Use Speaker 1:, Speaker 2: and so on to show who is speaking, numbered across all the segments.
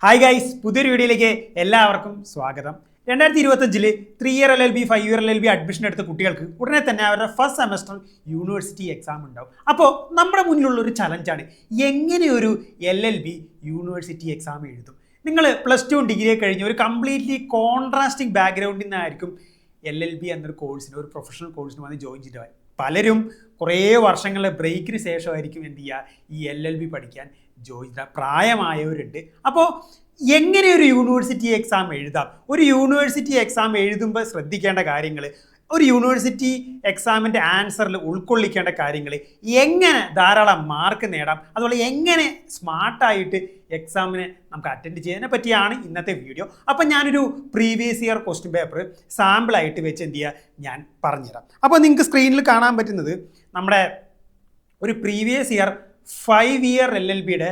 Speaker 1: Hi guys, പുതിയൊരു വീഡിയോയിലേക്ക് എല്ലാവർക്കും സ്വാഗതം. 2025 3 year LLB 5 year LLB admission എടുത്ത കുട്ടികൾക്ക് ഉടനെ തന്നെ അവരുടെ ഫസ്റ്റ് സെമസ്റ്റർ യൂണിവേഴ്സിറ്റി എക്സാം ഉണ്ടാവും. അപ്പോൾ നമ്മുടെ മുന്നിലുള്ള ഒരു ചലഞ്ചാണ് എങ്ങനെ ഒരു LLB യൂണിവേഴ്സിറ്റി എക്സാം എഴുതും. നിങ്ങൾ +2 ഡിഗ്രി കഴിഞ്ഞ് ഒരു കംപ്ലീറ്റ്ലി കോൺട്രാസ്റ്റിംഗ് ബാക്ക്ഗ്രൗണ്ടിൽ നിന്നായിരിക്കും LLB എന്നൊരു കോഴ്സിന്, ഒരു പ്രൊഫഷണൽ കോഴ്സിന് വന്ന് ജോയിൻ ചെയ്തത്. പലരും കുറേ വർഷങ്ങളുടെ ബ്രേക്കിന് ശേഷമായിരിക്കും എന്ത് ചെയ്യുക, ഈ LLB പഠിക്കാൻ ജോയിൻ ചെയ്ത പ്രായമായവരുണ്ട്. അപ്പോൾ എങ്ങനെ ഒരു യൂണിവേഴ്സിറ്റി എക്സാം എഴുതാം, ഒരു യൂണിവേഴ്സിറ്റി എക്സാം എഴുതുമ്പോൾ ശ്രദ്ധിക്കേണ്ട കാര്യങ്ങൾ, ഒരു യൂണിവേഴ്സിറ്റി എക്സാമിൻ്റെ ആൻസറിൽ ഉൾക്കൊള്ളിക്കേണ്ട കാര്യങ്ങൾ, എങ്ങനെ ധാരാളം മാർക്ക് നേടാം, അതുപോലെ എങ്ങനെ സ്മാർട്ടായിട്ട് എക്സാമിനെ നമുക്ക് അറ്റൻഡ് ചെയ്യുന്നതിനെ പറ്റിയാണ് ഇന്നത്തെ വീഡിയോ. അപ്പം ഞാനൊരു പ്രീവിയസ് ഇയർ ക്വസ്റ്റ്യൻ പേപ്പർ സാമ്പിളായിട്ട് വെച്ച് എന്ത് ചെയ്യുക, ഞാൻ പറഞ്ഞുതരാം. അപ്പോൾ നിങ്ങൾക്ക് സ്ക്രീനിൽ കാണാൻ പറ്റുന്നത് നമ്മുടെ ഒരു പ്രീവിയസ് ഇയർ 5 ഇയർ LLBയുടെ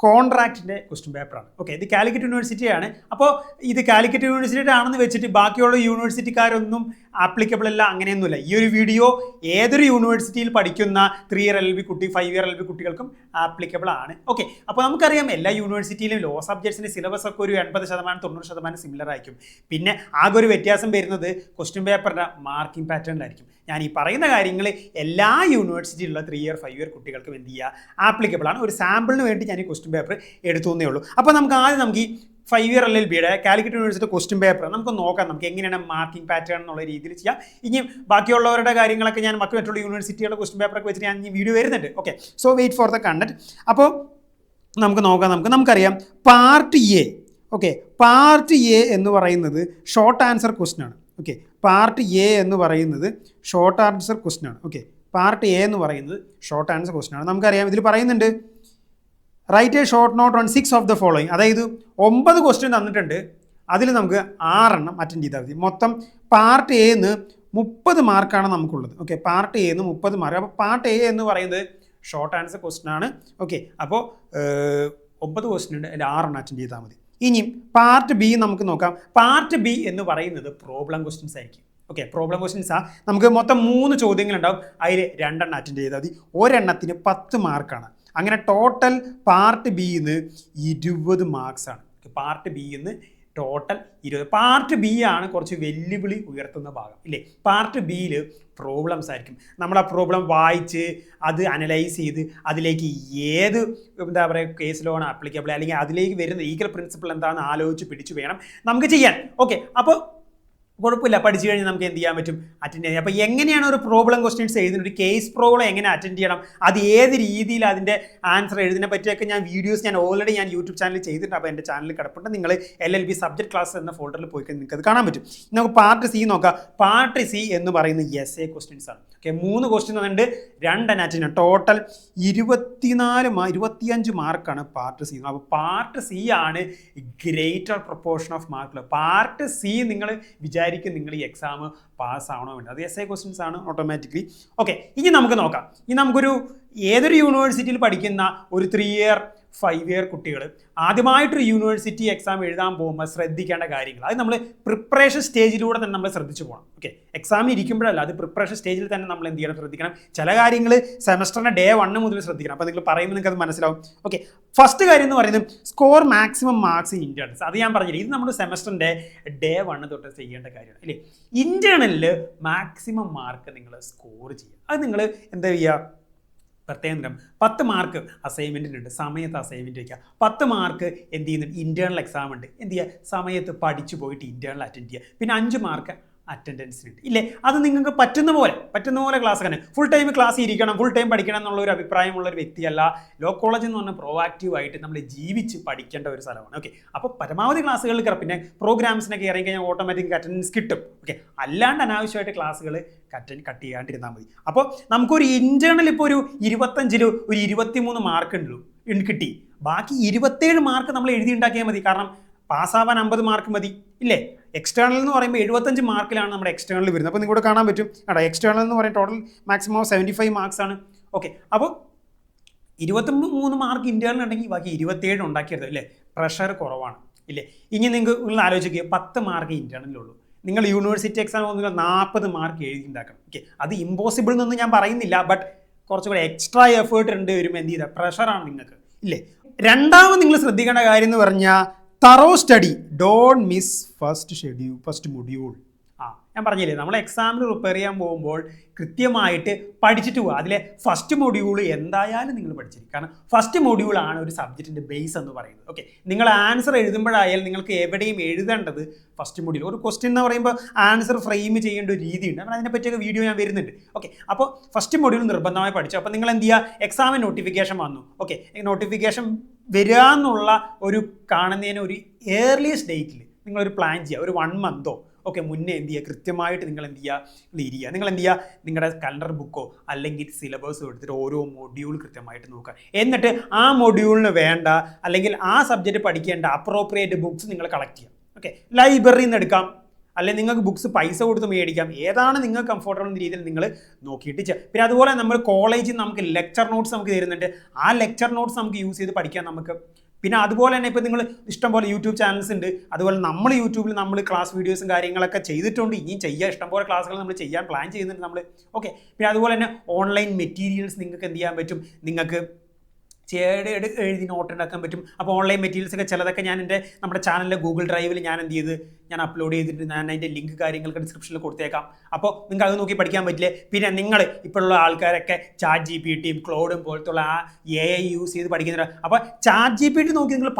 Speaker 1: കോൺട്രാക്റ്റിൻ്റെ ക്വസ്റ്റ്യൻ പേപ്പറാണ്. ഓക്കെ, ഇത് കാലിക്കറ്റ് യൂണിവേഴ്സിറ്റിയാണ്. അപ്പോൾ ഇത് കാലിക്കറ്റ് യൂണിവേഴ്സിറ്റിയുടെ ആണെന്ന് വെച്ചിട്ട് ബാക്കിയുള്ള യൂണിവേഴ്സിറ്റിക്കാരൊന്നും ആപ്ലിക്കബിൾ അല്ല, അങ്ങനെയൊന്നുമില്ല. ഈ ഒരു വീഡിയോ ഏതൊരു യൂണിവേഴ്സിറ്റിയിൽ പഠിക്കുന്ന 3 ഇയർ LLB കുട്ടി 5 ഇയർ LLB കുട്ടികൾക്കും ആപ്ലിക്കബിൾ ആണ്. ഓക്കെ, അപ്പോൾ നമുക്കറിയാം എല്ലാ യൂണിവേഴ്സിറ്റിയിലും ലോ സബ്ജക്ട്സിൻ്റെ സിലബസ് ഒക്കെ ഒരു 80% 90% സിമിലർ ആയിരിക്കും. പിന്നെ ആകെ ഒരു വ്യത്യാസം വരുന്നത് ക്വസ്റ്റ്യൻ പേപ്പറിൻ്റെ മാർക്കിംഗ് പാറ്റേണിലായിരിക്കും. ഞാൻ ഈ പറയുന്ന കാര്യങ്ങൾ എല്ലാ യൂണിവേഴ്സിറ്റിയിലുള്ള 3 ഇയർ 5 ഇയർ കുട്ടികൾക്കും എന്ത് ചെയ്യുക, ആപ്ലിക്കബിൾ ആണ്. ഒരു സാമ്പിളിന് വേണ്ടി ഞാൻ ഈ ക്വസ്റ്റ്യൻ പേപ്പർ എടുത്തു എന്നേ ഉള്ളൂ. അപ്പോൾ നമുക്ക് ഈ 5 ഇയർ LLBയുടെ കാലിക്കറ്റ് യൂണിവേഴ്സിറ്റി ക്വസ്റ്റ്യൻ പേപ്പർ നമുക്ക് നോക്കാം, നമുക്ക് എങ്ങനെയാണ് മാർക്കിംഗ് പാറ്റേൺ എന്നുള്ള രീതിയിൽ ചെയ്യാം. ഇനി ബാക്കിയുള്ളവരുടെ കാര്യങ്ങളൊക്കെ ഞാൻ മറ്റുള്ള യൂണിവേഴ്സിറ്റികളുടെ ക്വസ്റ്റ്യൻ പേപ്പറൊക്കെ വെച്ചിട്ട് ഞാൻ ഈ വീഡിയോ വരുന്നുണ്ട്. Okay, so wait for the content. അപ്പോൾ നമുക്ക് നോക്കാം. നമുക്കറിയാം part A. Okay, part A എന്ന് പറയുന്നത് ഷോർട്ട് ആൻസർ ക്വസ്റ്റ്യൻ ആണ്. ഓക്കെ, പാർട്ട് എ എന്ന് പറയുന്നത് ഷോർട്ട് ആൻസർ ക്വസ്റ്റ്യൻ ആണ്. ഓക്കെ, പാർട്ട് എ എന്ന് പറയുന്നത് ഷോർട്ട് ആൻസർ ക്വസ്റ്റ്യൻ ആണ്. നമുക്കറിയാം ഇതിൽ പറയുന്നുണ്ട് write a short note on 6 of the following. അതായത് 9 ക്വസ്റ്റ്യൻ തന്നിട്ടുണ്ട്, അതിൽ നമുക്ക് 6 അറ്റൻഡ് ചെയ്താൽ മതി. മൊത്തം പാർട്ട് എന്ന് 30 മാർക്കാണ് നമുക്കുള്ളത്. ഓക്കെ, പാർട്ട് എന്ന് 30 മാർക്ക്. അപ്പോൾ പാർട്ട് എ എന്ന് പറയുന്നത് ഷോർട്ട് ആൻസർ ക്വസ്റ്റ്യൻ ആണ്. ഓക്കെ, അപ്പോൾ 9 ക്വസ്റ്റ്യൻ ഉണ്ട്, അതിൽ 6 അറ്റൻഡ് ചെയ്താൽ മതി. ഇനിയും പാർട്ട് ബി നമുക്ക് നോക്കാം. പാർട്ട് ബി എന്ന് പറയുന്നത് പ്രോബ്ലം ക്വസ്റ്റ്യൻസ് ആയിരിക്കും. ഓക്കെ, പ്രോബ്ലം ക്വസ്റ്റ്യൻസാണ്. നമുക്ക് മൊത്തം 3 ചോദ്യങ്ങളുണ്ടാവും, അതിൽ 2 അറ്റൻഡ് ചെയ്താൽ മതി. ഒരെണ്ണത്തിന് 10 മാർക്കാണ്. അങ്ങനെ ടോട്ടൽ പാർട്ട് ബിന്ന് 20 മാർക്സാണ്. പാർട്ട് ബിന്ന് ടോട്ടൽ 20. പാർട്ട് ബി ആണ് കുറച്ച് വെല്ലുവിളി ഉയർത്തുന്ന ഭാഗം, ഇല്ലേ? പാർട്ട് ബിയിൽ പ്രോബ്ലംസ് ആയിരിക്കും. നമ്മൾ ആ പ്രോബ്ലം വായിച്ച് അത് അനലൈസ് ചെയ്ത് അതിലേക്ക് ഏത് എന്താ പറയുക കേസ് ലോൺ ആപ്ലിക്കബിൾ, അല്ലെങ്കിൽ അതിലേക്ക് വരുന്ന ലീഗൽ പ്രിൻസിപ്പിൾ എന്താണെന്ന് ആലോചിച്ച് പിടിച്ച് വേണം നമുക്ക് ചെയ്യാൻ. ഓക്കെ, അപ്പോൾ കുഴപ്പമില്ല, പഠിച്ചു കഴിഞ്ഞാൽ നമുക്ക് എന്ത് ചെയ്യാൻ പറ്റും, അറ്റൻഡ് ചെയ്യാം. അപ്പോൾ എങ്ങനെയാണ് ഒരു പ്രോബ്ലം ക്വസ്റ്റ്യൻസ് എഴുതുന്നത്, ഒരു കേസ് പ്രോബ്ലം എങ്ങനെ അറ്റൻഡ് ചെയ്യണം, അത് ഏത് രീതിയിൽ അതിൻ്റെ ആൻസർ എഴുതുന്നതിനെ പറ്റിയൊക്കെ ഞാൻ വീഡിയോസ് ഓൾറെഡി യൂട്യൂബ് ചാനലിൽ ചെയ്തിട്ടുണ്ട്. അപ്പോൾ എൻ്റെ ചാനലിൽ കിടപ്പുണ്ട്. നിങ്ങൾ LLB സബ്ജക്ട് ക്ലാസ് എന്ന ഫോൾഡറിൽ പോയി നിങ്ങൾക്ക് അത് കാണാൻ പറ്റും. നമുക്ക് പാർട്ട് സി നോക്കാം. പാർട്ട് സി എന്ന് പറയുന്നത് essay ക്വസ്റ്റ്യൻസ് ആണ്. ഓക്കെ, 3 ക്വസ്റ്റ്യൻ തന്നിട്ടുണ്ട്, 2 അറ്റൻഡ്. ടോട്ടൽ 25 മാർക്കാണ് പാർട്ട് സി. അപ്പോൾ പാർട്ട് സി ആണ് greater proportion off mark. Part C നിങ്ങൾ നിങ്ങൾ ഈ എക്സാം പാസ്സാവണോ വേണ്ട, അത് essay ക്വസ്റ്റ്യൻസ് ആണ് ഓട്ടോമാറ്റിക്കലി. ഓക്കെ, ഇനി നമുക്ക് നോക്കാം. ഇനി നമുക്കൊരു ഏതൊരു യൂണിവേഴ്സിറ്റിയിൽ പഠിക്കുന്ന ഒരു 3 ഇയർ 5 ഇയർ കുട്ടികൾ ആദ്യമായിട്ടൊരു യൂണിവേഴ്സിറ്റി എക്സാം എഴുതാൻ പോകുമ്പോൾ ശ്രദ്ധിക്കേണ്ട കാര്യങ്ങൾ, അത് നമ്മൾ പ്രിപ്പറേഷൻ സ്റ്റേജിലൂടെ തന്നെ നമ്മൾ ശ്രദ്ധിച്ചു പോകണം. ഓക്കെ, എക്സാമിൽ ഇരിക്കുമ്പോഴല്ല, അത് പ്രിപ്പറേഷൻ സ്റ്റേജിൽ തന്നെ നമ്മൾ എന്ത് ചെയ്യണം, ശ്രദ്ധിക്കണം. ചില കാര്യങ്ങൾ സെമസ്റ്ററിൻ്റെ ഡേ 1 മുതൽ ശ്രദ്ധിക്കണം. അപ്പോൾ നിങ്ങൾ പറയുമ്പോൾ നിങ്ങൾക്ക് അത് മനസ്സിലാവും. ഓക്കെ, ഫസ്റ്റ് കാര്യം എന്ന് പറയുന്നത് score maximum marks in internals. അത് ഞാൻ പറഞ്ഞില്ല, ഇത് നമ്മുടെ സെമസ്റ്ററിൻ്റെ ഡേ 1 തൊട്ട് ചെയ്യേണ്ട കാര്യമാണ്, അല്ലേ? ഇൻറ്റേർണലിൽ മാക്സിമം മാർക്ക് നിങ്ങൾ സ്കോർ ചെയ്യുക. അത് നിങ്ങൾ എന്താ ചെയ്യുക, പ്രത്യേകം 10 മാർക്ക് അസൈൻമെൻറ്റിനുണ്ട്, സമയത്ത് അസൈൻമെൻറ്റ് വയ്ക്കുക. 10 മാർക്ക് എന്ത് ചെയ്യുന്നുണ്ട്, ഇൻറ്റേർണൽ എക്സാം ഉണ്ട്, എന്ത് ചെയ്യുക, സമയത്ത് പഠിച്ചു പോയിട്ട് ഇൻറ്റേർണൽ അറ്റൻഡ് ചെയ്യുക. പിന്നെ 5 മാർക്ക് അറ്റൻഡൻസിനുണ്ട്, ഇല്ലേ? അത് നിങ്ങൾക്ക് പറ്റുന്ന പോലെ ക്ലാസ് തന്നെ ഫുൾ ടൈം ക്ലാസ് ഇരിക്കണം, ഫുൾ ടൈം പഠിക്കണം എന്നുള്ളൊരു അഭിപ്രായമുള്ളൊരു വ്യക്തിയല്ല. ലോ കോളേജ് എന്ന് പറഞ്ഞാൽ പ്രോആക്റ്റീവായിട്ട് നമ്മൾ ജീവിച്ച് പഠിക്കേണ്ട ഒരു സ്ഥലമാണ്. ഓക്കെ, അപ്പോൾ പരമാവധി ക്ലാസ്സുകളിൽ കയറി, പിന്നെ പ്രോഗ്രാംസിനൊക്കെ ഇറങ്ങി കഴിഞ്ഞാൽ ഓട്ടോമാറ്റിക് അറ്റൻഡൻസ് കിട്ടും. ഓക്കെ, അല്ലാണ്ട് അനാവശ്യമായിട്ട് ക്ലാസ്സുകൾ കട്ട് ചെയ്യാണ്ടിരുന്നാൽ മതി. അപ്പോൾ നമുക്കൊരു ഇൻറ്റേർണൽ ഇപ്പോൾ ഒരു 25 ഒരു 23 മാർക്ക് കിട്ടി. ബാക്കി 27 മാർക്ക് നമ്മൾ എഴുതി ഉണ്ടാക്കിയാൽ മതി. കാരണം പാസ്സാവാൻ 50 മാർക്ക് മതി, ഇല്ലേ? എക്സ്റ്റേണൽ എന്ന് പറയുമ്പോൾ 75 മാർക്കിലാണ് നമ്മുടെ എക്സ്റ്റേണൽ വരുന്നത്. അപ്പോൾ നിങ്ങൾക്ക് കാണാൻ പറ്റും കേട്ടോ, എക്സ്റ്റേണൽ എന്ന് പറയുന്നത് ടോട്ടൽ മാക്സിമം 75 മാർക്സ് ആണ്. ഓക്കെ, അപ്പോൾ 23 മാർക്ക് ഇൻറ്റേർണൽ ഉണ്ടെങ്കിൽ ബാക്കി 27 ഉണ്ടാക്കിയെടുത്തത്, ഇല്ലേ? പ്രഷർ കുറവാണ്, ഇല്ലേ? ഇനി നിങ്ങൾ ആലോചിക്കുക, 10 മാർക്ക് ഇൻറ്റേർണലുള്ളൂ. നിങ്ങൾ യൂണിവേഴ്സിറ്റി എക്സാം നിങ്ങൾ 40 മാർക്ക് എഴുതി ഉണ്ടാക്കണം. ഓക്കെ, അത് ഇമ്പോസിബിൾ എന്നൊന്നും ഞാൻ പറയുന്നില്ല, ബട്ട് കുറച്ചുകൂടെ എക്സ്ട്രാ എഫേർട്ട് ഉണ്ട് വരുമ്പോൾ എന്ത് ചെയ്താൽ പ്രഷറാണ് നിങ്ങൾക്ക്, ഇല്ലേ? രണ്ടാമത് നിങ്ങൾ ശ്രദ്ധിക്കേണ്ട കാര്യം എന്ന് പറഞ്ഞാൽ thorough study, don't miss first module. ഞാൻ പറഞ്ഞില്ലേ, നമ്മൾ എക്സാമിന് പ്രിപ്പയർ ചെയ്യാൻ പോകുമ്പോൾ കൃത്യമായിട്ട് പഠിച്ചിട്ട് പോകുക. അതിലെ ഫസ്റ്റ് മൊഡ്യൂൾ എന്തായാലും നിങ്ങൾ പഠിച്ചിരിക്കും. കാരണം ഫസ്റ്റ് മൊഡ്യൂളാണ് ഒരു സബ്ജക്റ്റിൻ്റെ ബേസ് എന്ന് പറയുന്നത്. ഓക്കെ, നിങ്ങൾ ആൻസർ എഴുതുമ്പോഴായാലും നിങ്ങൾക്ക് എവിടെയും എഴുതേണ്ടത് ഫസ്റ്റ് മൊഡ്യൂൾ. ഒരു ക്വസ്റ്റ്യൻ എന്ന് പറയുമ്പോൾ ആൻസർ ഫ്രെയിം ചെയ്യേണ്ട ഒരു രീതിയുണ്ട്. അപ്പോൾ അതിനെ പറ്റിയൊക്കെ വീഡിയോ ഞാൻ വരുന്നുണ്ട്. ഓക്കെ, അപ്പോൾ ഫസ്റ്റ് മൊഡ്യൂൾ നിർബന്ധമായി പഠിച്ചു. അപ്പോൾ നിങ്ങൾ എന്ത് ചെയ്യുക, എക്സാമിന് നോട്ടിഫിക്കേഷൻ വന്നു. ഓക്കെ, നോട്ടിഫിക്കേഷൻ വരിക എന്നുള്ള ഒരു കാണുന്നതിന് ഒരു ഏർലിയസ്റ്റ് ഡേറ്റിൽ നിങ്ങളൊരു പ്ലാൻ ചെയ്യുക. ഒരു 1 മന്തോ ഓക്കെ മുന്നേ എന്ത് ചെയ്യുക, കൃത്യമായിട്ട് നിങ്ങൾ എന്ത് ചെയ്യുക, ഇരിക്കുക. നിങ്ങൾ എന്ത് ചെയ്യുക, നിങ്ങളുടെ കലണ്ടർ ബുക്കോ അല്ലെങ്കിൽ സിലബസോ എടുത്തിട്ട് ഓരോ മൊഡ്യൂൾ കൃത്യമായിട്ട് നോക്കുക. എന്നിട്ട് ആ മൊഡ്യൂളിന് വേണ്ട അല്ലെങ്കിൽ ആ സബ്ജക്റ്റ് പഠിക്കേണ്ട അപ്രോപ്രിയേറ്റ് ബുക്സ് നിങ്ങൾ കളക്ട് ചെയ്യാം. ഓക്കെ, ലൈബ്രറിയിൽ നിന്ന് എടുക്കാം, അല്ലെങ്കിൽ നിങ്ങൾക്ക് ബുക്സ് പൈസ കൊടുത്ത് മേടിക്കാം. ഏതാണ് നിങ്ങൾക്ക് കംഫർട്ടബിൾ എന്ന രീതിയിൽ നിങ്ങൾ നോക്കിയിട്ട് ചെയ്യാം. പിന്നെ അതുപോലെ നമ്മൾ കോളേജിൽ നമുക്ക് ലെക്ചർ നോട്ട്സ് നമുക്ക് തരുന്നുണ്ട്. ആ ലെക്ചർ നോട്ട്സ് നമുക്ക് യൂസ് ചെയ്ത് പഠിക്കാൻ നമുക്ക്. പിന്നെ അതുപോലെ തന്നെ ഇപ്പോൾ നിങ്ങൾ ഇഷ്ടംപോലെ യൂട്യൂബ് ചാനൽസ് ഉണ്ട്. അതുപോലെ നമ്മൾ യൂട്യൂബിൽ നമ്മൾ ക്ലാസ് വീഡിയോസും കാര്യങ്ങളൊക്കെ ചെയ്തിട്ടുണ്ട്. ഇനിയും ചെയ്യുക, ഇഷ്ടംപോലെ ക്ലാസ്സുകൾ നമ്മൾ ചെയ്യാൻ പ്ലാൻ ചെയ്യുന്നുണ്ട് നമ്മൾ. ഓക്കെ, പിന്നെ അതുപോലെ തന്നെ ഓൺലൈൻ മെറ്റീരിയൽസ് നിങ്ങൾക്ക് എന്ത് ചെയ്യാൻ പറ്റും, നിങ്ങൾക്ക് എഴുതി നോട്ട് ഉണ്ടാക്കാൻ പറ്റും. അപ്പോൾ ഓൺലൈൻ മെറ്റീരിയൽസ് ഒക്കെ ചിലതൊക്കെ ഞാൻ നമ്മുടെ ചാനലിലെ ഗൂഗിൾ ഡ്രൈവിൽ ഞാൻ അപ്ലോഡ് ചെയ്തിട്ട് ഞാൻ അതിൻ്റെ ലിങ്ക് കാര്യങ്ങൾക്ക് ഡിസ്ക്രിപ്ഷനിൽ കൊടുത്തേക്കാം. അപ്പോൾ നിങ്ങൾക്ക് അത് നോക്കി പഠിക്കാൻ പറ്റില്ലേ. പിന്നെ നിങ്ങൾ ഇപ്പോഴുള്ള ആൾക്കാരൊക്കെ ചാറ്റ് GPT ക്ലോഡും പോലത്തുള്ള ആ AI യൂസ് ചെയ്ത് പഠിക്കുന്നുണ്ട്. അപ്പോൾ ചാറ്റ് GPT നോക്കി നിങ്ങൾ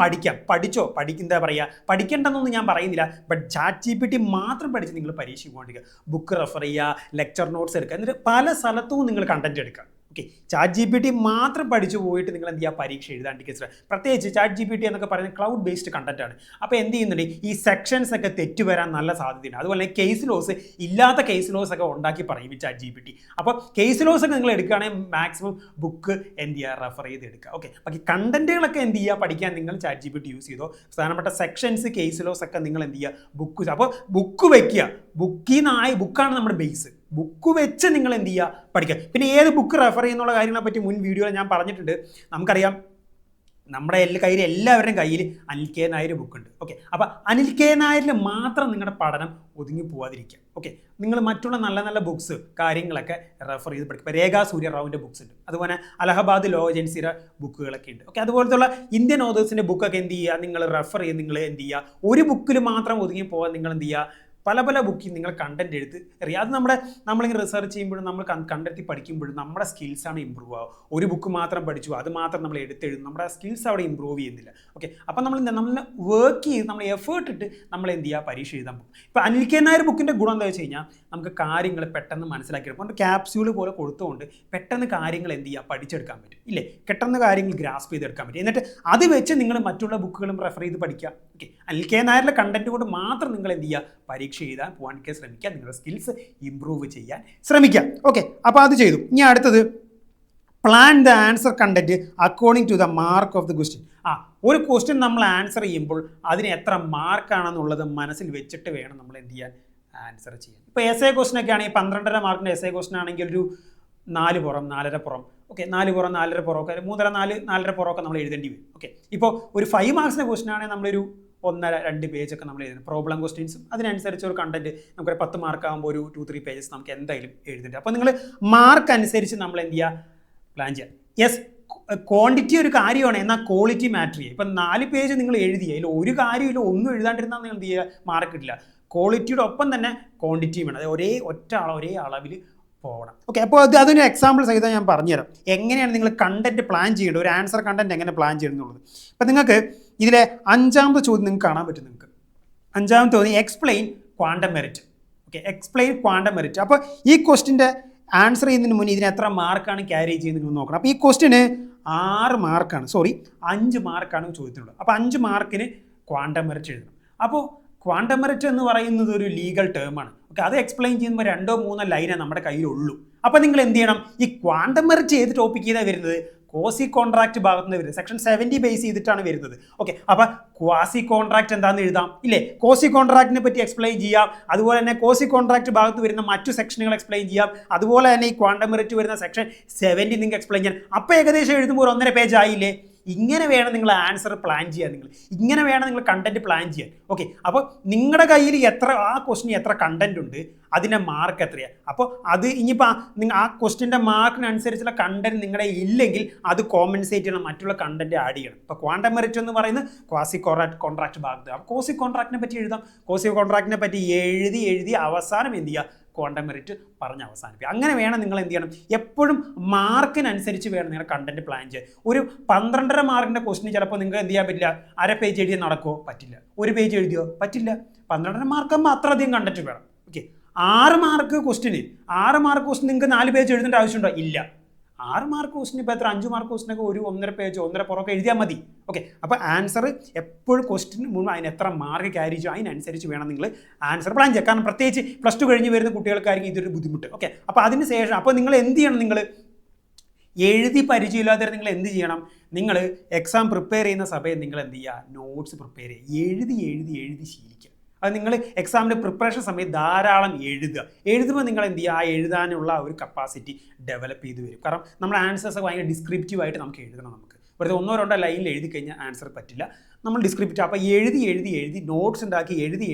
Speaker 1: പഠിച്ചോ, എന്താ പറയുക, പഠിക്കേണ്ടെന്നൊന്നും ഞാൻ പറയുന്നില്ല. ബട്ട് ചാറ്റ് GPT മാത്രം പഠിച്ച് നിങ്ങൾ പരീക്ഷയ്ക്ക് പോകേണ്ടിരിക്കുക. ബുക്ക് റെഫർ ചെയ്യുക, ലെക്ചർ നോട്ട്സ് എടുക്കുക, എന്നിട്ട് പല സ്ഥലത്തും നിങ്ങൾ കണ്ടന്റ് എടുക്കുക. ഓക്കെ, ചാറ്റ് GPT മാത്രം പഠിച്ചു പോയിട്ട് നിങ്ങൾ എന്ത് ചെയ്യുക, പരീക്ഷ എഴുതാണ്ടിരിക്കുക. പ്രത്യേകിച്ച് ചാറ്റ് GPT എന്നൊക്കെ പറയുന്നത് ക്ലൗഡ് ബേസ്ഡ് കണ്ടന്റ് ആണ്. അപ്പോൾ എന്ത് ചെയ്യുന്നുണ്ട്, ഈ സെക്ഷൻസ് ഒക്കെ തെറ്റ് വരാൻ നല്ല സാധ്യതയുണ്ട്. അതുപോലെ കേസ് ലോസ് ഇല്ലാത്ത കേസ് ലോസ് ഒക്കെ ഉണ്ടാക്കി പറയും ഈ ചാറ്റ് GPT. അപ്പോൾ കേസ് ലോസ് ഒക്കെ നിങ്ങൾ എടുക്കുകയാണെങ്കിൽ മാക്സിമം ബുക്ക് എന്ത് ചെയ്യുക, റെഫർ ചെയ്ത് എടുക്കുക. ഓക്കെ, ബാക്കി കണ്ടന്റുകളൊക്കെ എന്ത് ചെയ്യുക, പഠിക്കാൻ നിങ്ങൾ ചാറ്റ് GPT യൂസ് ചെയ്തോ. പ്രധാനപ്പെട്ട സെക്ഷൻസ്, കേസ് ലോസ് ഒക്കെ നിങ്ങൾ എന്ത് ചെയ്യുക, ബുക്ക്. അപ്പോൾ ബുക്ക് വെക്കുക. ബുക്കാണ് നമ്മുടെ ബേസ്. ബുക്ക് വെച്ച് നിങ്ങൾ എന്ത് ചെയ്യുക, പഠിക്കുക. പിന്നെ ഏത് ബുക്ക് റെഫർ ചെയ്യുന്നുള്ള കാര്യങ്ങളെ പറ്റി മുൻ വീഡിയോയിൽ ഞാൻ പറഞ്ഞിട്ടുണ്ട്. നമുക്കറിയാം, നമ്മുടെ കയ്യിൽ എല്ലാവരുടെയും കയ്യിൽ അനിൽ കെ നായർ ബുക്കുണ്ട്. ഓക്കെ, അപ്പോൾ അനിൽ കെ നായരിൽ മാത്രം നിങ്ങളുടെ പഠനം ഒതുങ്ങി പോവാതിരിക്കുക. ഓക്കെ, നിങ്ങൾ മറ്റുള്ള നല്ല നല്ല ബുക്സ് കാര്യങ്ങളൊക്കെ റെഫർ ചെയ്ത് പഠിക്കുക. രേഖാ സൂര്യറാവുവിൻ്റെ ബുക്സ് ഉണ്ട്. അതുപോലെ അലഹബാദ് ലോ ഏജൻസിയുടെ ബുക്കുകളൊക്കെ ഉണ്ട്. ഓക്കെ, അതുപോലത്തുള്ള ഇന്ത്യൻ ഓതേഴ്സിൻ്റെ ബുക്കൊക്കെ എന്ത് ചെയ്യുക, നിങ്ങൾ റെഫർ ചെയ്ത് നിങ്ങൾ എന്ത് ചെയ്യുക, ഒരു ബുക്കിൽ മാത്രം ഒതുങ്ങി പോകാൻ നിങ്ങൾ എന്ത് ചെയ്യുക, പല ബുക്കിൽ നിങ്ങൾ കണ്ടന്റ് എടുത്ത് അറിയാം. അത് നമ്മളിങ്ങനെ റിസർച്ച് ചെയ്യുമ്പോഴും നമ്മൾ കണ്ടെത്തി പഠിക്കുമ്പോഴും നമ്മുടെ സ്കിൽസാണ് ഇമ്പ്രൂവ് ആവുക. ഒരു ബുക്ക് മാത്രം പഠിച്ചു, അത് മാത്രം നമ്മൾ എടുത്തെഴുതും, നമ്മുടെ സ്കിൽസ് അവിടെ ഇമ്പ്രൂവ് ചെയ്യുന്നില്ല. ഓക്കെ, അപ്പം നമ്മൾ വർക്ക് ചെയ്ത് നമ്മൾ എഫേർട്ട് ഇട്ട് നമ്മൾ എന്ത് ചെയ്യുക, പരീക്ഷ എഴുതാൻ പോകും. ഇപ്പോൾ അനിൽ കെ നായർ ബുക്കിൻ്റെ ഗുണം എന്താ വെച്ച് കഴിഞ്ഞാൽ നമുക്ക് കാര്യങ്ങൾ പെട്ടെന്ന് മനസ്സിലാക്കിയെടുക്കും. അതുകൊണ്ട് ക്യാപ്സ്യൂൾ പോലെ കൊടുത്തുകൊണ്ട് പെട്ടെന്ന് കാര്യങ്ങൾ എന്ത് ചെയ്യുക, പഠിച്ചെടുക്കാൻ പറ്റും. ഇല്ലേ, പെട്ടെന്ന് കാര്യങ്ങൾ ഗ്രാസ്പ് ചെയ്തെടുക്കാൻ പറ്റും. എന്നിട്ട് അത് വെച്ച് നിങ്ങൾ മറ്റുള്ള ബുക്കുകളും റെഫർ ചെയ്ത് പഠിക്കുക. ഓക്കെ, അനിൽ കെ നായരിലെ കണ്ടന്റ് കൊണ്ട് മാത്രം നിങ്ങൾ എന്ത് ചെയ്യുക, പരീക്ഷ എഴുതാൻ പോകാൻ ശ്രമിക്കുക. നിങ്ങളുടെ സ്കിൽസ് ഇമ്പ്രൂവ് ചെയ്യാൻ ശ്രമിക്കുക. ഓക്കെ, അപ്പോൾ അത് ചെയ്തു. ഇനി അടുത്തത് plan the answer content according to the mark of the question. ഒരു ക്വസ്റ്റ്യൻ നമ്മൾ ആൻസർ ചെയ്യുമ്പോൾ അതിന് എത്ര മാർക്കാണെന്നുള്ളത് മനസ്സിൽ വെച്ചിട്ട് വേണം നമ്മൾ എന്ത് ചെയ്യാൻ, ആൻസർ ചെയ്യാൻ. ഇപ്പോൾ എസ്എ ക്വസ്റ്റ്യൻ ഒക്കെ ആണെങ്കിൽ 12.5 മാർക്കിൻ്റെ എസ്എ ക്വസ്റ്റ്യൻ ആണെങ്കിൽ ഒരു 4 പുറം 4.5 പുറം. ഓക്കെ, 4 പുറം 4.5 പുറമൊക്കെ 3.5 4.5 പുറമൊക്കെ നമ്മൾ എഴുതേണ്ടി വരും. ഓക്കെ, ഇപ്പോൾ ഒരു 5 മാർക്സിൻ്റെ ക്വസ്റ്റ്യൻ ആണെങ്കിൽ നമ്മളൊരു 1.5-2 പേജൊക്കെ നമ്മൾ എഴുതുന്നത്. പ്രോബ്ലം ക്വസ്റ്റ്യൻസും അതിനനുസരിച്ച് ഒരു കണ്ടന്റ് നമുക്കൊരു 10 മാർക്ക് ആകുമ്പോൾ ഒരു 2-3 പേജസ് നമുക്ക് എന്തായാലും എഴുതുന്നുണ്ട്. അപ്പോൾ നിങ്ങൾ മാർക്ക് അനുസരിച്ച് നമ്മൾ എന്ത് ചെയ്യുക, പ്ലാൻ ചെയ്യുക. യെസ്, ക്വാണ്ടിറ്റി ഒരു കാര്യമാണ്, എന്നാൽ ക്വാളിറ്റി മാറ്റർ ചെയ്യുക. ഇപ്പം 4 പേജ് നിങ്ങൾ എഴുതിയ അതിൽ ഒരു കാര്യമില്ല, ഒന്നും എഴുതാണ്ടിരുന്നാൽ നിങ്ങൾ എന്ത് ചെയ്യുക, മാർക്ക് കിട്ടില്ല. ക്വാളിറ്റിയുടെ ഒപ്പം തന്നെ ക്വാണ്ടിറ്റിയും വേണം. അതായത് ഒരേ അളവിൽ പോകണം. ഓക്കെ, അപ്പോൾ അതൊരു എക്സാമ്പിൾ സഹിതം ഞാൻ പറഞ്ഞുതരാം എങ്ങനെയാണ് നിങ്ങൾ കണ്ടന്റ് പ്ലാൻ ചെയ്യേണ്ടത്, ഒരു ആൻസർ കണ്ടന്റ് എങ്ങനെ പ്ലാൻ ചെയ്യണമെന്നുള്ളത്. അപ്പം നിങ്ങൾക്ക് ഇതിലെ 5ാമത്തെ ചോദ്യം നിങ്ങൾക്ക് കാണാൻ പറ്റും. നിങ്ങൾക്ക് 5ാമത്തെ ചോദ്യം explain quantum merit. Okay, explain quantum merit. അപ്പോൾ ഈ ക്വസ്റ്റിൻ്റെ ആൻസർ ചെയ്യുന്നതിന് മുന്നേ ഇതിന് എത്ര മാർക്കാണ് ക്യാരി ചെയ്യുന്നത് നിങ്ങൾ നോക്കണം. അപ്പോൾ ഈ ക്വസ്റ്റിന് 6 മാർക്കാണ്, 5 മാർക്കാണ് ചോദ്യത്തിനുള്ളത്. അപ്പോൾ 5 മാർക്കിന് ക്വാണ്ടം മെറിറ്റ് എഴുതണം. അപ്പോൾ ക്വാണ്ടം മെറിറ്റ് എന്ന് പറയുന്നത് ഒരു ലീഗൽ ടേമാണ്. ഓക്കെ, അത് എക്സ്പ്ലെയിൻ ചെയ്യുമ്പോൾ 2-3 ലൈനേ നമ്മുടെ കയ്യിലുള്ളൂ. അപ്പോൾ നിങ്ങൾ എന്ത് ചെയ്യണം, ഈ ക്വാണ്ടം മെറിറ്റ് ഏത് ടോപ്പിക്ക് ചെയ്താണ് വരുന്നത്, ക്വാസി കോൺട്രാക്ട് ഭാഗത്ത് നിന്ന് വരുന്നത്. സെക്ഷൻ 70 ബേസ് ചെയ്തിട്ടാണ് വരുന്നത്. ഓക്കെ, അപ്പോൾ ക്വാസി കോൺട്രാക്ട് എന്താണെന്ന് എഴുതാം. ഇല്ലേ, ക്വാസി കോൺട്രാക്റ്റിനെ പറ്റി എക്സ്പ്ലെയിൻ ചെയ്യാം. അതുപോലെ തന്നെ ക്വാസി കോൺട്രാക്ട് ഭാഗത്ത് വരുന്ന മറ്റു സെക്ഷനുകൾ എക്സ്പ്ലെയിൻ ചെയ്യാം. അതുപോലെ തന്നെ ഈ ക്വാണ്ടം മെറിറ്റ് വരുന്ന സെക്ഷൻ 70 നിങ്ങൾക്ക് എക്സ്പ്ലെയിൻ ചെയ്യാം. അപ്പോൾ ഏകദേശം എഴുതുമ്പോൾ 1.5 പേജ് ആയില്ലേ. ഇങ്ങനെ വേണം നിങ്ങൾ ആൻസർ പ്ലാൻ ചെയ്യാൻ, ഇങ്ങനെ വേണം നിങ്ങൾ കണ്ടന്റ് പ്ലാൻ ചെയ്യാൻ. ഓക്കെ, അപ്പോൾ നിങ്ങളുടെ കയ്യിൽ ആ ക്വസ്റ്റിന് എത്ര കണ്ടന്റ് ഉണ്ട്, അതിൻ്റെ മാർക്ക് എത്രയാണ്. അപ്പോൾ അത് ഇനിയിപ്പോൾ ആ ക്വസ്റ്റിൻ്റെ മാർക്കിനനുസരിച്ചുള്ള കണ്ടന്റ് നിങ്ങളുടെ ഇല്ലെങ്കിൽ അത് കോമ്പൻസേറ്റ് ചെയ്യണം, മറ്റുള്ള കണ്ടന്റ് ആഡ് ചെയ്യണം. ഇപ്പോൾ ക്വാണ്ടം മെറിറ്റ് എന്ന് പറയുന്നത് ക്വാസി കോൺട്രാക്ട് ഭാഗത്ത്. അപ്പോൾ ക്വാസി കോൺട്രാക്റ്റിനെ പറ്റി എഴുതാം. ക്വാസി കോൺട്രാക്റ്റിനെ പറ്റി എഴുതി അവസാനം എന്ത് ചെയ്യുക, ക്വാണ്ടം മെറിറ്റ് പറഞ്ഞ് അവസാനിപ്പിക്കുക. അങ്ങനെ വേണം നിങ്ങൾ എന്ത് ചെയ്യണം, എപ്പോഴും മാർക്കിനനുസരിച്ച് വേണം നിങ്ങൾ കണ്ടന്റ് പ്ലാൻ ചെയ്യാൻ. ഒരു 12.5 മാർക്കിൻ്റെ ക്വസ്റ്റിന് ചിലപ്പോൾ നിങ്ങൾക്ക് എന്ത് ചെയ്യാൻ പറ്റില്ല, അര പേജ് എഴുതിയാൽ നടക്കുമോ, പറ്റില്ല. ഒരു പേജ് എഴുതിയോ, പറ്റില്ല. 12.5 മാർക്കാകുമ്പോൾ അത്രയധികം കണ്ടന്റ് വേണം. ഓക്കെ, 6 മാർക്ക് ക്വസ്റ്റിന് നിങ്ങൾക്ക് 4 പേജ് എഴുതേണ്ട ആവശ്യമുണ്ടോ, ഇല്ല. 6 മാർക്ക് ക്വസ്റ്റിന് ഇപ്പോൾ എത്ര, 5 മാർക്ക് ക്വസ്റ്റിനൊക്കെ ഒരു 1.5 പേജ് 1.5 പുറമൊക്കെ എഴുതിയാൽ മതി. ഓക്കെ, അപ്പോൾ ആൻസർ എപ്പോഴും ക്വസ്റ്റിന് മുമ്പ് അതിന് എത്ര മാർക്ക് ക്യാരി ചെയ്യും അതിനനുസരിച്ച് വേണം നിങ്ങൾ ആൻസർ പ്ലാൻ ചെയ്യുക. കാരണം പ്രത്യേകിച്ച് +2 കഴിഞ്ഞ് വരുന്ന കുട്ടികൾക്കായിരിക്കും ഇതൊരു ബുദ്ധിമുട്ട്. ഓക്കെ, അപ്പോൾ അതിന് ശേഷം അപ്പോൾ നിങ്ങൾ എന്ത് ചെയ്യണം, നിങ്ങൾ എഴുതി പരിചയമില്ലാത്തവരെ നിങ്ങൾ എന്ത് ചെയ്യണം, നിങ്ങൾ എക്സാം പ്രിപ്പയർ ചെയ്യുന്ന സമയം നിങ്ങൾ എന്ത് ചെയ്യുക, നോട്ട്സ് പ്രിപ്പയർ ചെയ്യുക. എഴുതി ശീലിക്കുക. അത് നിങ്ങൾ എക്സാമിൻ്റെ പ്രിപ്പറേഷൻ സമയത്ത് ധാരാളം എഴുതുമ്പോൾ നിങ്ങൾ എന്ത് ചെയ്യുക, ആ എഴുതാനുള്ള ഒരു കപ്പാസിറ്റി ഡെവലപ്പ് ചെയ്ത് വരും. കാരണം നമ്മുടെ ആൻസേഴ്സ് ഭയങ്കര ഡിസ്ക്രിപ്റ്റീവായിട്ട് നമുക്ക് എഴുതണം. നമുക്ക് വെറുതെ 1-2 ലൈനിൽ എഴുതി കഴിഞ്ഞാൽ ആൻസർ പറ്റില്ല. നമ്മൾ ഡിസ്ക്രിപ്റ്റീവ് അപ്പോൾ എഴുതി നോട്ട്സ് ഉണ്ടാക്കി എഴുതി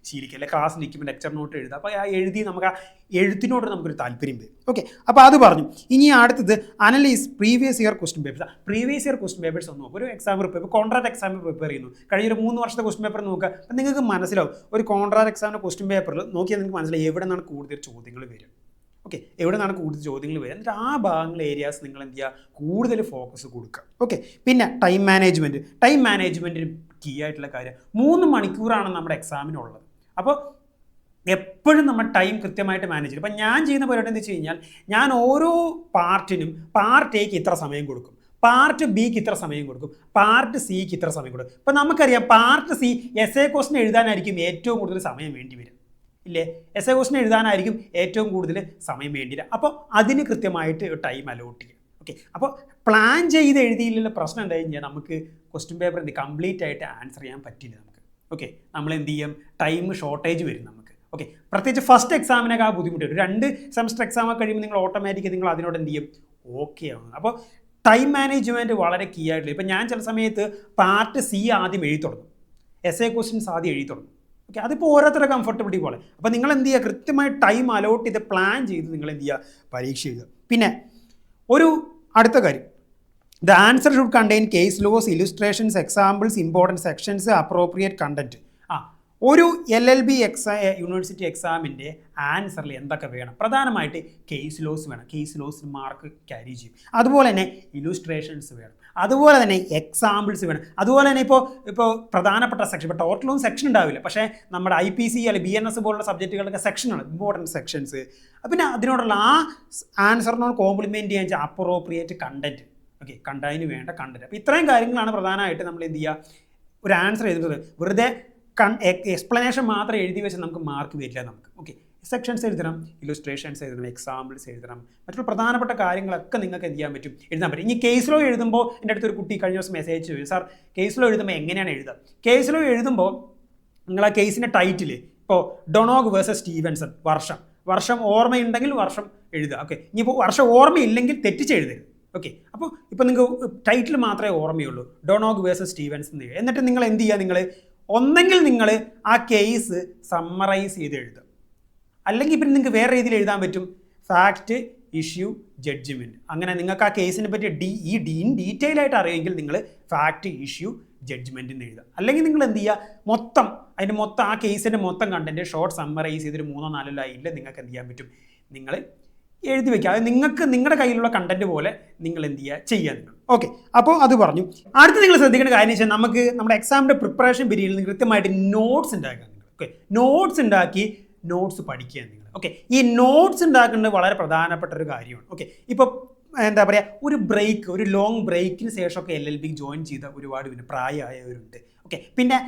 Speaker 1: ശീലിക്കുക. അല്ലെ ക്ലാസ് നിൽക്കുമ്പോൾ ലെക്ചർ നോട്ട് എഴുതുക. അപ്പോൾ ആ നമുക്ക് ആ എഴുത്തിനോട് നമുക്കൊരു താല്പര്യം വരും. ഓക്കെ, അപ്പോൾ അത് പറഞ്ഞു. ഇനി അടുത്തത് analyse previous year question papers. Previous year question papers ഒന്ന് നോക്കുക. ഒരു എക്സാം പ്രിപ്പയർ, കോൺട്രാക്ട് എക്സാമിന് പ്രിപ്പയർ ചെയ്യുന്നു, കഴിഞ്ഞൊരു 3 വർഷത്തെ ക്വസ്റ്റ്യൻ പേപ്പർ നോക്കുക. അപ്പം നിങ്ങൾക്ക് മനസ്സിലാവും ഒരു കോൺട്രാക്ട് എക്സാമിൻ്റെ ക്വസ്റ്റ്യൻ പേപ്പറിൽ നോക്കിയാൽ നിങ്ങൾക്ക് മനസ്സിലാവും എവിടെ നിന്നാണ് കൂടുതൽ ചോദ്യങ്ങൾ വരും. ഓക്കെ, എവിടെ നിന്നാണ് കൂടുതൽ ചോദ്യങ്ങൾ വരിക, എന്നിട്ട് ആ ഭാഗങ്ങൾ ഏരിയാസ് നിങ്ങൾ എന്ത് ചെയ്യുക, കൂടുതൽ ഫോക്കസ് കൊടുക്കുക. ഓക്കെ, പിന്നെ ടൈം മാനേജ്മെൻറ്റിന് കീ ആയിട്ടുള്ള കാര്യം 3 മണിക്കൂറാണ് നമ്മുടെ എക്സാമിനുള്ളത്. അപ്പോൾ എപ്പോഴും നമ്മൾ ടൈം കൃത്യമായിട്ട് മാനേജ് ചെയ്യും. അപ്പം ഞാൻ ചെയ്യുന്ന പരിപാടി എന്ന് വെച്ച് കഴിഞ്ഞാൽ ഞാൻ ഓരോ പാർട്ടിനും പാർട്ട് എക്ക് ഇത്ര സമയം കൊടുക്കും, പാർട്ട് ബിക്ക് ഇത്ര സമയം കൊടുക്കും, പാർട്ട് സിക്ക് ഇത്ര സമയം കൊടുക്കും. ഇപ്പം നമുക്കറിയാം പാർട്ട് സി എസ്എ ക്വസ്റ്റ്യൻ എഴുതാനായിരിക്കും ഏറ്റവും കൂടുതൽ സമയം വേണ്ടി വരും, ഇല്ലേ? എസ്എ ക്വസ്റ്റ്യൻ എഴുതാനായിരിക്കും ഏറ്റവും കൂടുതൽ സമയം വേണ്ടിയില്ല. അപ്പോൾ അതിന് കൃത്യമായിട്ട് ടൈം അലോട്ട് ചെയ്യും. ഓക്കെ, അപ്പോൾ പ്ലാൻ ചെയ്ത് എഴുതിയില്ല പ്രശ്നം എന്താ കഴിഞ്ഞാൽ നമുക്ക് ക്വസ്റ്റ്യൻ പേപ്പർ കംപ്ലീറ്റ് ആയിട്ട് ആൻസർ ചെയ്യാൻ പറ്റില്ല നമുക്ക്. ഓക്കെ, നമ്മൾ എന്ത് ചെയ്യും, ടൈം ഷോർട്ടേജ് വരും നമുക്ക്. ഓക്കെ, പ്രത്യേകിച്ച് ഫസ്റ്റ് എക്സാമിനൊക്കെ ആ ബുദ്ധിമുട്ട് വരും. 2 സെമസ്റ്റർ എക്സാം ഒക്കെ കഴിയുമ്പോൾ നിങ്ങൾ ഓട്ടോമാറ്റിക്കലി നിങ്ങൾ അതിനോട് എന്ത് ചെയ്യും, ഓക്കെ ആവുന്നത്. അപ്പോൾ ടൈം മാനേജ്മെൻറ്റ് വളരെ കീ ആയിട്ടുള്ള. ഇപ്പം ഞാൻ ചില സമയത്ത് പാർട്ട് സി ആദ്യം എഴുതി തുടങ്ങും, എസ്എ ക്വസ്റ്റ്യൻസ് ആദ്യം എഴുതി തുടങ്ങും. ഓക്കെ, അതിപ്പോൾ ഓരോരുത്തരുടെ കംഫർട്ടബിലിറ്റി പോലെ. അപ്പോൾ നിങ്ങൾ എന്ത് ചെയ്യുക, കൃത്യമായി ടൈം അലോട്ട് ചെയ്ത് പ്ലാൻ ചെയ്ത് നിങ്ങൾ എന്ത് ചെയ്യുക, പരീക്ഷ എഴുതുക. പിന്നെ ഒരു അടുത്ത കാര്യം, the answer should contain case loss, illustrations, examples, important sections, appropriate content. ഒരു LLB യൂണിവേഴ്സിറ്റി എക്സാമിൻ്റെ ആൻസറിൽ എന്തൊക്കെ വേണം, പ്രധാനമായിട്ട് കേസ് ലോസ് വേണം, കേസ് ലോസ് മാർക്ക് ക്യാരി ചെയ്യും. അതുപോലെ തന്നെ ഇല്ലുസ്ട്രേഷൻസ് വേണം, അതുപോലെ തന്നെ എക്സാമ്പിൾസ് വേണം, അതുപോലെ തന്നെ ഇപ്പോൾ പ്രധാനപ്പെട്ട സെക്ഷൻ, ഇപ്പോൾ ടോട്ടലൊന്നും സെക്ഷൻ ഉണ്ടാവില്ല, പക്ഷേ നമ്മുടെ IPC അല്ലെങ്കിൽ BNS പോലുള്ള സബ്ജക്റ്റുകളൊക്കെ സെക്ഷനാണ്, ഇമ്പോർട്ടൻറ്റ് സെക്ഷൻസ്. പിന്നെ അതിനോടുള്ള ആ ആൻസറിനോട് കോംപ്ലിമെൻറ്റ് ചെയ്യാൻ വെച്ചാൽ അപ്രോപ്രിയേറ്റ് കണ്ടന്റ്. ഓക്കെ, കണ്ടതിന് വേണ്ട കണ്ടന്റ്. അപ്പോൾ ഇത്രയും കാര്യങ്ങളാണ് പ്രധാനമായിട്ട് നമ്മൾ എന്ത് ചെയ്യുക, ഒരു ആൻസർ എഴുതുന്നത്. വെറുതെ എക്സ്പ്ലനേഷൻ മാത്രം എഴുതി വെച്ചാൽ നമുക്ക് മാർക്ക് വരില്ല നമുക്ക്. ഓക്കെ, സെക്ഷൻസ് എഴുതണം, ഇല്ലുസ്ട്രേഷൻസ് എഴുതണം, എക്സാമ്പിൾസ് എഴുതണം, മറ്റുള്ള പ്രധാനപ്പെട്ട കാര്യങ്ങളൊക്കെ നിങ്ങൾക്ക് എന്ത് ചെയ്യാൻ പറ്റും, എഴുതാൻ പറ്റും. ഇനി കേസ് ലോ എഴുതുമ്പോൾ എൻ്റെ അടുത്തൊരു കുട്ടി കഴിഞ്ഞ ദിവസം മെസ്സേജ് ചോദിച്ചു, സാർ കേസ് ലോ എഴുതുമ്പോൾ എങ്ങനെയാണ് എഴുതുക? കേസ് ലോ എഴുതുമ്പോൾ നിങ്ങൾ ആ കേസിൻ്റെ ടൈറ്റിൽ ഇപ്പോൾ ഡൊണോഗ് വേഴ്സസ് സ്റ്റീവൻസൺ, വർഷം ഓർമ്മയുണ്ടെങ്കിൽ വർഷം എഴുതുക. ഓക്കെ, ഇനിയിപ്പോൾ വർഷം ഓർമ്മയില്ലെങ്കിൽ തെറ്റിച്ച് എഴുതരുത്. ഓക്കെ, അപ്പോൾ ഇപ്പോൾ നിങ്ങൾക്ക് ടൈറ്റിൽ മാത്രമേ ഓർമ്മയുള്ളൂ, ഡൊണോഗ് വേഴ്സസ് സ്റ്റീവൻസൺ. എന്നിട്ട് നിങ്ങൾ എന്ത് ചെയ്യുക, നിങ്ങൾ ഒന്നെങ്കിൽ നിങ്ങൾ ആ കേസ് സമ്മറൈസ് ചെയ്ത് എഴുതുക, അല്ലെങ്കിൽ പിന്നെ നിങ്ങൾക്ക് വേറെ രീതിയിൽ എഴുതാൻ പറ്റും, ഫാക്റ്റ്, ഇഷ്യൂ, ജഡ്ജ്മെൻറ്റ്. അങ്ങനെ നിങ്ങൾക്ക് ആ കേസിനെ പറ്റി ഡീറ്റെയിൽ ആയിട്ട് അറിയുമെങ്കിൽ നിങ്ങൾ ഫാക്റ്റ്, ഇഷ്യൂ, ജഡ്ജ്മെൻറ്റ് എന്ന് എഴുതുക. അല്ലെങ്കിൽ നിങ്ങൾ എന്ത് ചെയ്യുക, അതിൻ്റെ മൊത്തം ആ കേസിൻ്റെ മൊത്തം കണ്ടൻറ്റ് ഷോർട്ട് സമ്മറൈസ് ചെയ്തൊരു 3-4 ലൈനിൽ നിങ്ങൾക്ക് എന്ത് ചെയ്യാൻ പറ്റും, നിങ്ങൾ എഴുതി വയ്ക്കുക. അത് നിങ്ങൾക്ക് നിങ്ങളുടെ കയ്യിലുള്ള കണ്ടന്റ് പോലെ നിങ്ങൾ എന്ത് ചെയ്യുക നിങ്ങൾ. ഓക്കെ, അപ്പോൾ അത് പറഞ്ഞു. അടുത്ത് നിങ്ങൾ ശ്രദ്ധിക്കേണ്ട കാര്യം വെച്ചാൽ നമുക്ക് നമ്മുടെ എക്സാമിൻ്റെ പ്രിപ്പറേഷൻ പീരീഡിൽ കൃത്യമായിട്ട് നോട്ട്സ് ഉണ്ടാക്കുക നിങ്ങൾ. ഓക്കെ, നോട്ട്സ് ഉണ്ടാക്കി നോട്ട്സ് പഠിക്കുക നിങ്ങൾ. ഓക്കെ, ഈ നോട്ട്സ് ഉണ്ടാക്കുന്നത് വളരെ പ്രധാനപ്പെട്ട ഒരു കാര്യമാണ്. ഓക്കെ, ഇപ്പോൾ എന്താ പറയുക, ഒരു ലോങ് ബ്രേക്കിന് ശേഷമൊക്കെ LLB ജോയിൻ ചെയ്ത ഒരുപാട് പ്രായമായവരുണ്ട്. ഓക്കെ, പിന്നെ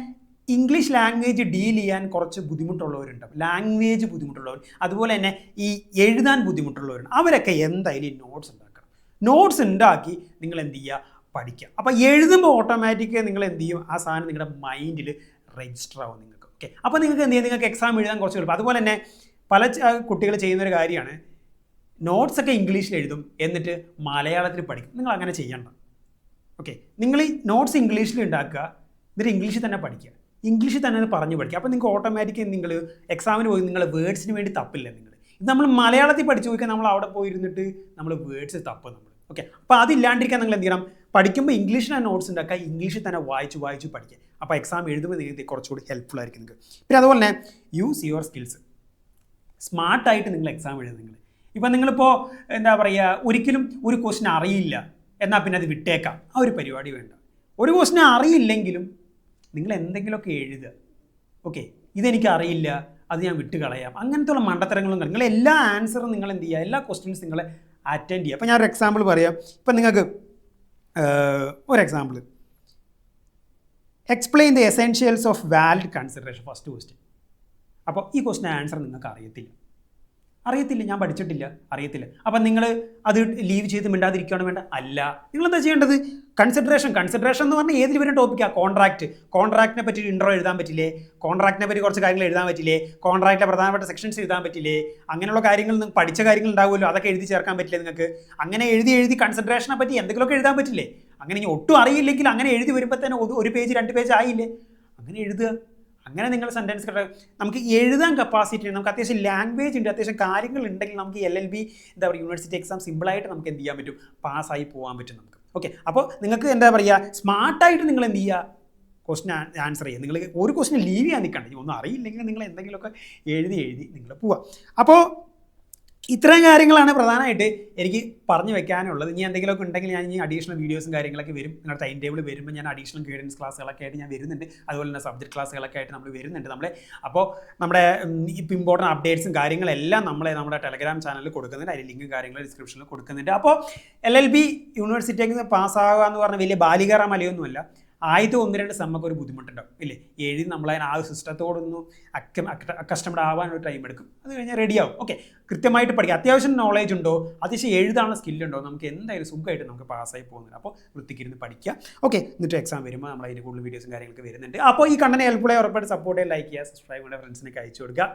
Speaker 1: ഇംഗ്ലീഷ് ലാംഗ്വേജ് ഡീൽ ചെയ്യാൻ കുറച്ച് ബുദ്ധിമുട്ടുള്ളവരുണ്ടാവും, ലാംഗ്വേജ് ബുദ്ധിമുട്ടുള്ളവർ, അതുപോലെ തന്നെ ഈ എഴുതാൻ ബുദ്ധിമുട്ടുള്ളവരുണ്ട്. അവരൊക്കെ എന്തായാലും നോട്ട്സ് ഉണ്ടാക്കണം. നോട്ട്സ് ഉണ്ടാക്കി നിങ്ങൾ എന്ത് ചെയ്യുക, പഠിക്കുക. അപ്പോൾ എഴുതുമ്പോൾ ഓട്ടോമാറ്റിക്കായി നിങ്ങൾ എന്ത് ചെയ്യും, ആ സാധനം നിങ്ങളുടെ മൈൻഡിൽ രജിസ്റ്റർ ആവും നിങ്ങൾക്ക്. ഓക്കെ, അപ്പോൾ നിങ്ങൾക്ക് എന്ത് ചെയ്യും, നിങ്ങൾക്ക് എക്സാം എഴുതാൻ കുറച്ച് എളുപ്പം. അതുപോലെ തന്നെ പല കുട്ടികൾ ചെയ്യുന്നൊരു കാര്യമാണ്, നോട്ട്സൊക്കെ ഇംഗ്ലീഷിൽ എഴുതും എന്നിട്ട് മലയാളത്തിൽ പഠിക്കും. നിങ്ങൾ അങ്ങനെ ചെയ്യണ്ട. ഓക്കെ, നിങ്ങൾ ഈ നോട്ട്സ് ഇംഗ്ലീഷിൽ ഉണ്ടാക്കുക, എന്നിട്ട് ഇംഗ്ലീഷിൽ തന്നെ പഠിക്കുക, ഇംഗ്ലീഷിൽ തന്നെ അത് പറഞ്ഞു പഠിക്കുക. അപ്പോൾ നിങ്ങൾക്ക് ഓട്ടോമാറ്റിക്കലി നിങ്ങൾ എക്സാമിന് പോയി നിങ്ങൾ വേർഡ്സിന് വേണ്ടി തപ്പില്ല. നിങ്ങൾ ഇത് നമ്മൾ മലയാളത്തിൽ പഠിച്ചു പോയിക്കാൻ നമ്മൾ അവിടെ പോയിരുന്നിട്ട് നമ്മൾ വേർഡ്സ് തപ്പും നമ്മൾ. ഓക്കെ, അപ്പോൾ അതില്ലാണ്ടിരിക്കാൻ നിങ്ങൾ എന്ത് ചെയ്യണം, പഠിക്കുമ്പോൾ ഇംഗ്ലീഷിലാണ് നോട്ട്സ് ഉണ്ടാക്കുക, ഇംഗ്ലീഷിൽ തന്നെ വായിച്ച് പഠിക്കുക. അപ്പോൾ എക്സാം എഴുതുമ്പോൾ നിങ്ങൾക്ക് കുറച്ചുകൂടി ഹെൽപ്ഫുൾ ആയിരിക്കും നിങ്ങൾക്ക്. പിന്നെ അതുപോലെ തന്നെ യൂസ് യുവർ സ്കിൽസ്. സ്മാർട്ടായിട്ട് നിങ്ങൾ എക്സാം എഴുതും. നിങ്ങൾ ഇപ്പം നിങ്ങളിപ്പോൾ എന്താ പറയുക, ഒരിക്കലും ഒരു ക്വസ്റ്റ്യൻ അറിയില്ല എന്നാൽ പിന്നെ അത് വിട്ടേക്കാം, ആ ഒരു പരിപാടി വേണ്ട. ഒരു ക്വസ്റ്റ്യൻ അറിയില്ലെങ്കിലും നിങ്ങൾ എന്തെങ്കിലുമൊക്കെ എഴുതുക. ഓക്കെ, ഇതെനിക്ക് അറിയില്ല, അത് ഞാൻ വിട്ട് കളയാം, അങ്ങനത്തെ ഉള്ള മണ്ടത്തരങ്ങളും നിങ്ങൾ എല്ലാ ആൻസറും നിങ്ങൾ എന്ത് ചെയ്യുക, എല്ലാ ക്വസ്റ്റ്യൻസ് നിങ്ങൾ അറ്റൻഡ് ചെയ്യുക. അപ്പോൾ ഞാനൊരു എക്സാമ്പിൾ പറയാം. ഇപ്പം നിങ്ങൾക്ക് ഒരു example, explain the essentials of valid consideration, first question. അപ്പോൾ ഈ ക്വസ്റ്റ്യൻ ആൻസർ നിങ്ങൾക്ക് അറിയത്തില്ല, ഞാൻ പഠിച്ചിട്ടില്ല, അറിയത്തില്ല. അപ്പം നിങ്ങൾ അത് ലീവ് ചെയ്ത് മിണ്ടാതിരിക്കുകയാണ് വേണ്ട, അല്ല, നിങ്ങളെന്താ ചെയ്യേണ്ടത്, കൺസിഡറേഷൻ എന്ന് പറഞ്ഞാൽ ഏതിൽ വരുന്ന ടോപ്പിക്കാണ്, കോൺട്രാക്റ്റിനെ പറ്റി ഇൻട്രോ എഴുതാൻ പറ്റില്ലേ, കോൺട്രാക്റ്റിനെ പറ്റി കുറച്ച് കാര്യങ്ങൾ എഴുതാൻ പറ്റില്ലേ, കോൺട്രാക്റ്റിലെ പ്രധാനപ്പെട്ട സെക്ഷൻസ് എഴുതാൻ പറ്റില്ലേ, അങ്ങനെയുള്ള കാര്യങ്ങൾ പഠിച്ച കാര്യങ്ങൾ ഉണ്ടാവുമല്ലോ, അതൊക്കെ എഴുതി ചേർക്കാൻ പറ്റില്ലേ നിങ്ങൾക്ക്. അങ്ങനെ എഴുതി കൺസിഡറേഷനെ പറ്റി എന്തെങ്കിലുമൊക്കെ എഴുതാൻ പറ്റില്ലേ. അങ്ങനെ ഇനി ഒട്ടും അറിയില്ലെങ്കിൽ അങ്ങനെ എഴുതി വരുമ്പോൾ തന്നെ ഒരു പേജ് 2 പേജ് ആയില്ലേ, അങ്ങനെ എഴുതുക. അങ്ങനെ നിങ്ങൾ സെൻറ്റൻസ് നമുക്ക് എഴുതാൻ കപ്പാസിറ്റി, നമുക്ക് അത്യാവശ്യം ലാംഗ്വേജ് ഉണ്ട്, അത്യാവശ്യം കാര്യങ്ങൾ ഉണ്ടെങ്കിൽ നമുക്ക് LLB എന്താ പറയുക യൂണിവേഴ്സിറ്റി എക്സാം സിമ്പിളായിട്ട് നമുക്ക് എന്ത് ചെയ്യാൻ പറ്റും, പാസ്സായി പോകാൻ പറ്റും നമുക്ക്. ഓക്കെ, അപ്പോൾ നിങ്ങൾക്ക് എന്താ പറയുക, സ്മാർട്ടായിട്ട് നിങ്ങൾ എന്ത് ചെയ്യുക, ക്വസ്റ്റ്യൻ ആൻസർ ചെയ്യുക. നിങ്ങൾ ഒരു ക്വസ്റ്റ്യൻ ലീവ് ചെയ്യാൻ നിൽക്കണ്ട, ഒന്നും അറിയില്ലെങ്കിൽ നിങ്ങൾ എന്തെങ്കിലുമൊക്കെ എഴുതി നിങ്ങൾ പോവുക. അപ്പോൾ ഇത്രയും കാര്യങ്ങളാണ് പ്രധാനമായിട്ട് എനിക്ക് പറഞ്ഞു വെക്കാനുള്ളത്. ഇനി എന്തെങ്കിലുമൊക്കെ ഉണ്ടെങ്കിൽ ഞാൻ ഇനി അഡീഷണൽ വീഡിയോസും കാര്യങ്ങളൊക്കെ വരും. നിങ്ങളുടെ ടൈം ടേബിൾ വരുമ്പോൾ ഞാൻ അഡീഷണൽ ഗൈഡൻസ് ക്ലാസ്സുകളൊക്കെ ആയിട്ട് ഞാൻ വരുന്നുണ്ട്. അതുപോലെ തന്നെ സബ്ജക്ട് ക്ലാസ്സുകളൊക്കെ ആയിട്ട് നമ്മൾ വരുന്നുണ്ട്. അപ്പോൾ നമ്മുടെ ഇപ്പോൾ ഇമ്പോർട്ടൻറ്റ് അപ്ഡേറ്റ്സും കാര്യങ്ങളെല്ലാം നമ്മുടെ ടെലഗ്രാം ചാനലിൽ കൊടുക്കുന്നുണ്ട്. അതിൽ ലിങ്ക് കാര്യങ്ങൾ ഡിസ്ക്രിപ്ഷനിൽ കൊടുക്കുന്നുണ്ട്. അപ്പോൾ LLB യൂണിവേഴ്സിറ്റിക്ക് പാസ്സാകുക എന്ന് പറഞ്ഞാൽ വലിയ ബാലികേറ മലയൊന്നുമല്ല. ആദ്യത്തെ 1-2 സെമ്മൊക്കെ ഒരു ബുദ്ധിമുട്ടുണ്ടാവും ഇല്ലേ, എഴുതി നമ്മളതിന് ആ സിസ്റ്റത്തോടൊന്നും അക്കസ്റ്റമഡ് ആവാനൊരു ടൈം എടുക്കും. അത് കഴിഞ്ഞാൽ റെഡിയാവും. ഓക്കെ, കൃത്യമായിട്ട് പഠിക്കുക, അത്യാവശ്യം നോളേജ് ഉണ്ടോ, അത്യാവശ്യം എഴുതാനുള്ള സ്കില്ലുണ്ടോ, നമുക്ക് എന്തായാലും സുഖമായിട്ട് നമുക്ക് പാസ്സായി പോകുന്നുണ്ട്. അപ്പോൾ വൃത്തിക്കിരുന്ന് പഠിക്കുക. ഓക്കെ, എന്നിട്ട് എക്സാം വരുമ്പോൾ നമ്മൾ അതിന് കൂടുതൽ വീഡിയോസും കാര്യങ്ങളൊക്കെ വരുന്നുണ്ട്. അപ്പോൾ ഈ കണ്ടന്റ് ഹെൽപ്ഫുള്ളായി ഉറപ്പായിട്ട് സപ്പോർട്ട് ചെയ്യുക, ലൈക്ക് ചെയ്യുക, സബ്സ്ക്രൈബ് ചെയ്യുക, ഫ്രണ്ട്സിനൊക്കെ അയച്ചു കൊടുക്കുക.